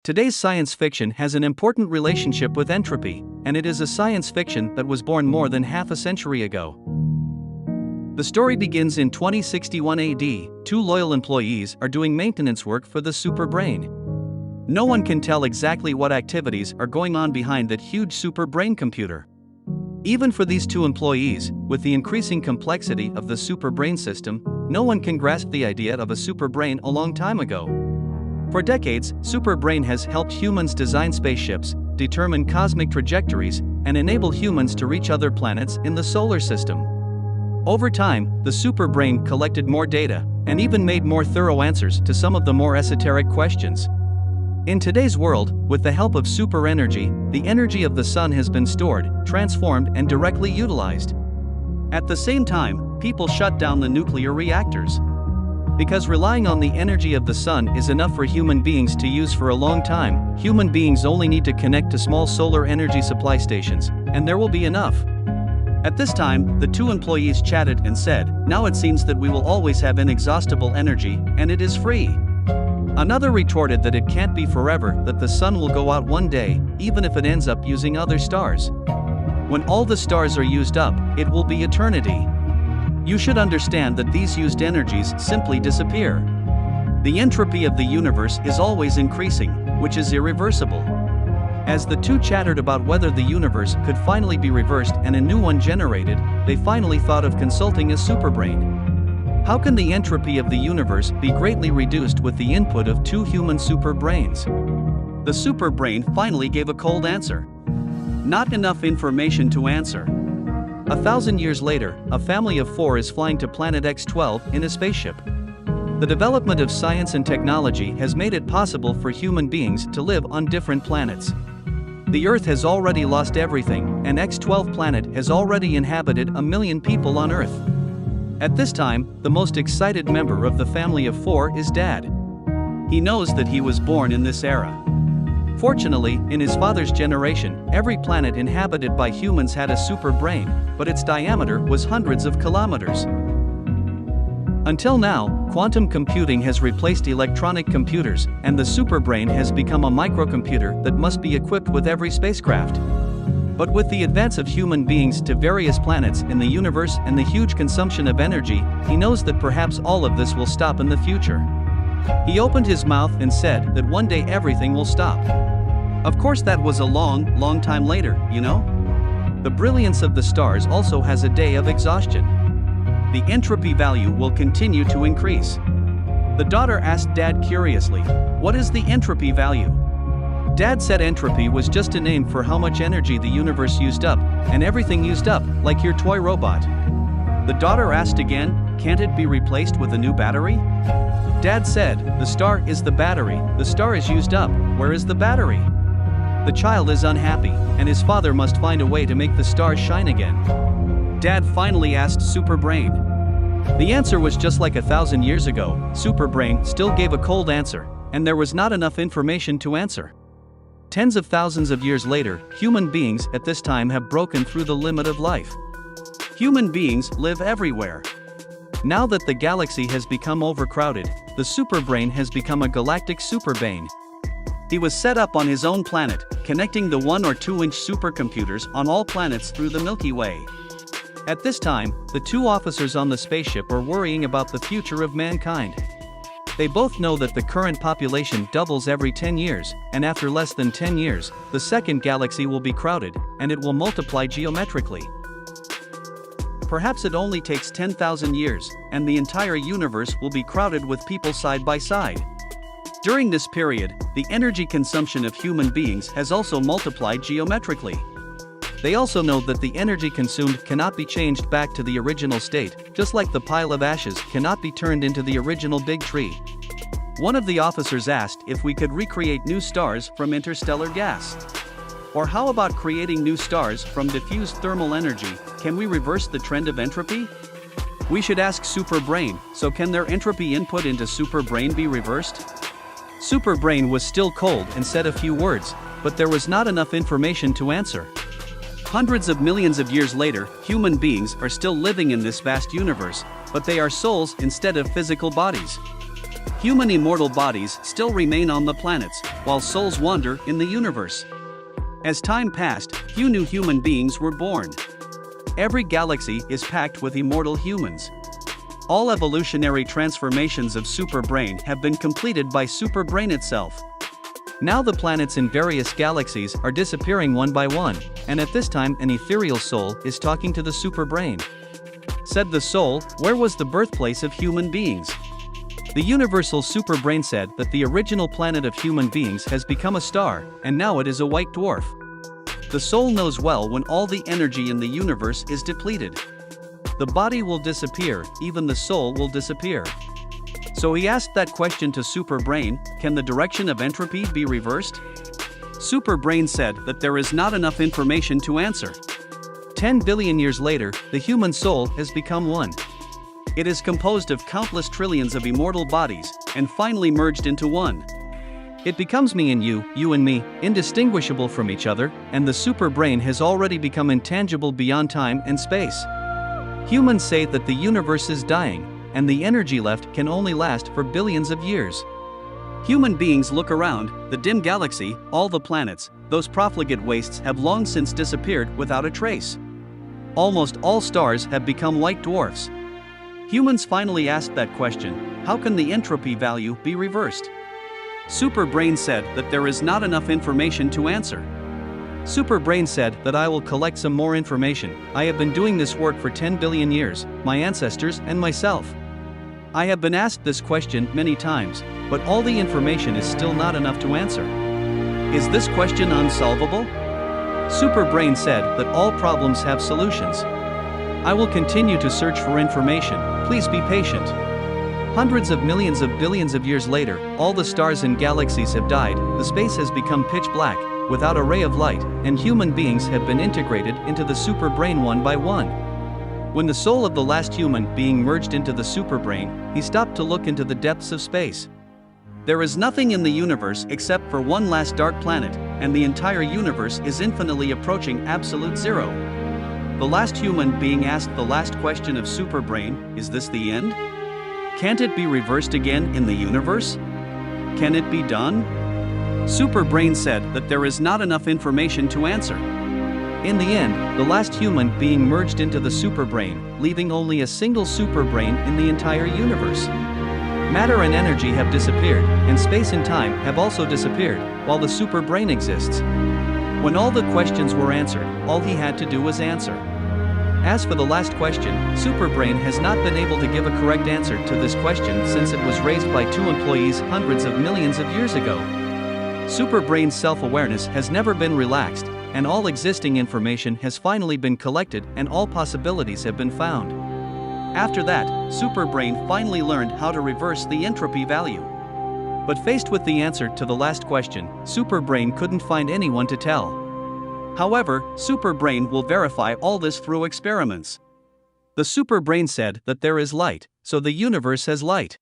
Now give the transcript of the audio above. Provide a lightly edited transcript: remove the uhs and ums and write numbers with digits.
Today's science fiction has an important relationship with entropy, and it is a science fiction that was born more than half a century ago. The story begins in 2061 AD. Two loyal employees are doing maintenance work for the super brain. No one can tell exactly what activities are going on behind that huge super brain computer. Even for these two employees, with the increasing complexity of the super brain system, no one can grasp the idea of a super brain a long time ago. For decades, super brain has helped humans design spaceships, determine cosmic trajectories, and enable humans to reach other planets in the solar system. Over time, the super brain collected more data, and even made more thorough answers to some of the more esoteric questions. In today's world, with the help of super energy, the energy of the sun has been stored, transformed, and directly utilized. At the same time, people shut down the nuclear reactors. Because relying on the energy of the sun is enough for human beings to use for a long time, human beings only need to connect to small solar energy supply stations, and there will be enough. At this time, the two employees chatted and said, "Now it seems that we will always have inexhaustible energy, and it is free." Another retorted that it can't be forever, that the sun will go out one day, even if it ends up using other stars. When all the stars are used up, it will be eternity. You should understand that these used energies simply disappear. The entropy of the universe is always increasing, which is irreversible. As the two chattered about whether the universe could finally be reversed and a new one generated, they finally thought of consulting a superbrain. How can the entropy of the universe be greatly reduced with the input of two human super brains? The superbrain finally gave a cold answer. Not enough information to answer. 1,000 years later, a family of 4 is flying to planet X-12 in a spaceship. The development of science and technology has made it possible for human beings to live on different planets. The Earth has already lost everything, and X-12 planet has already inhabited 1 million people on Earth. At this time, the most excited member of the family of 4 is Dad. He knows that he was born in this era. Fortunately, in his father's generation, every planet inhabited by humans had a super brain, but its diameter was hundreds of kilometers. Until now, quantum computing has replaced electronic computers, and the superbrain has become a microcomputer that must be equipped with every spacecraft. But with the advance of human beings to various planets in the universe and the huge consumption of energy, he knows that perhaps all of this will stop in the future. He opened his mouth and said that one day everything will stop. Of course, that was a long time later, you know? The brilliance of the stars also has a day of exhaustion. The entropy value will continue to increase. The daughter asked Dad curiously, "What is the entropy value?" Dad said entropy was just a name for how much energy the universe used up, and everything used up, like your toy robot. The daughter asked again, "Can't it be replaced with a new battery?" Dad said, "The star is the battery, the star is used up, where is the battery?" The child is unhappy, and his father must find a way to make the stars shine again. Dad finally asked Superbrain. The answer was just like 1,000 years ago. Superbrain still gave a cold answer, and there was not enough information to answer. Tens of thousands of years later, human beings at this time have broken through the limit of life. Human beings live everywhere. Now that the galaxy has become overcrowded, the superbrain has become a galactic superbrain. He was set up on his own planet, connecting the 1 or 2-inch supercomputers on all planets through the Milky Way. At this time, the two officers on the spaceship are worrying about the future of mankind. They both know that the current population doubles every 10 years, and after less than 10 years, the second galaxy will be crowded, and it will multiply geometrically. Perhaps it only takes 10,000 years, and the entire universe will be crowded with people side by side. During this period, the energy consumption of human beings has also multiplied geometrically. They also know that the energy consumed cannot be changed back to the original state, just like the pile of ashes cannot be turned into the original big tree. One of the officers asked if we could recreate new stars from interstellar gas. Or how about creating new stars from diffused thermal energy? Can we reverse the trend of entropy? We should ask Superbrain, so can their entropy input into Superbrain be reversed? Superbrain was still cold and said a few words, but there was not enough information to answer. Hundreds of millions of years later, human beings are still living in this vast universe, but they are souls instead of physical bodies. Human immortal bodies still remain on the planets, while souls wander in the universe. As time passed, few new human beings were born. Every galaxy is packed with immortal humans. All evolutionary transformations of Superbrain have been completed by Superbrain itself. Now the planets in various galaxies are disappearing one by one, and at this time an ethereal soul is talking to the Superbrain. Said the soul, "Where was the birthplace of human beings?" The universal Superbrain said that the original planet of human beings has become a star, and now it is a white dwarf. The soul knows well when all the energy in the universe is depleted. The body will disappear, even the soul will disappear. So he asked that question to Superbrain, can the direction of entropy be reversed? Superbrain said that there is not enough information to answer. 10 billion years later, the human soul has become one. It is composed of countless trillions of immortal bodies, and finally merged into one. It becomes me and you and me, indistinguishable from each other, and the Superbrain has already become intangible beyond time and space. Humans say that the universe is dying, and the energy left can only last for billions of years. Human beings look around, the dim galaxy, all the planets, those profligate wastes have long since disappeared without a trace. Almost all stars have become white dwarfs. Humans finally asked that question, how can the entropy value be reversed? Superbrain said that there is not enough information to answer. Superbrain said that I will collect some more information. I have been doing this work for 10 billion years, my ancestors and myself. I have been asked this question many times, but all the information is still not enough to answer. Is this question unsolvable? Superbrain said that all problems have solutions. I will continue to search for information, please be patient. Hundreds of millions of billions of years later, all the stars and galaxies have died, the space has become pitch black, without a ray of light, and human beings have been integrated into the Superbrain one by one. When the soul of the last human being merged into the Superbrain, he stopped to look into the depths of space. There is nothing in the universe except for one last dark planet, and the entire universe is infinitely approaching absolute zero. The last human being asked the last question of Superbrain, is this the end? Can't it be reversed again in the universe? Can it be done? Superbrain said that there is not enough information to answer. In the end, the last human being merged into the Superbrain, leaving only a single Superbrain in the entire universe. Matter and energy have disappeared, and space and time have also disappeared, while the Superbrain exists. When all the questions were answered, all he had to do was answer. As for the last question, Superbrain has not been able to give a correct answer to this question since it was raised by two employees hundreds of millions of years ago. Superbrain's self-awareness has never been relaxed, and all existing information has finally been collected and all possibilities have been found. After that, Superbrain finally learned how to reverse the entropy value. But faced with the answer to the last question, Superbrain couldn't find anyone to tell. However, Superbrain will verify all this through experiments. The Superbrain said that there is light, so the universe has light.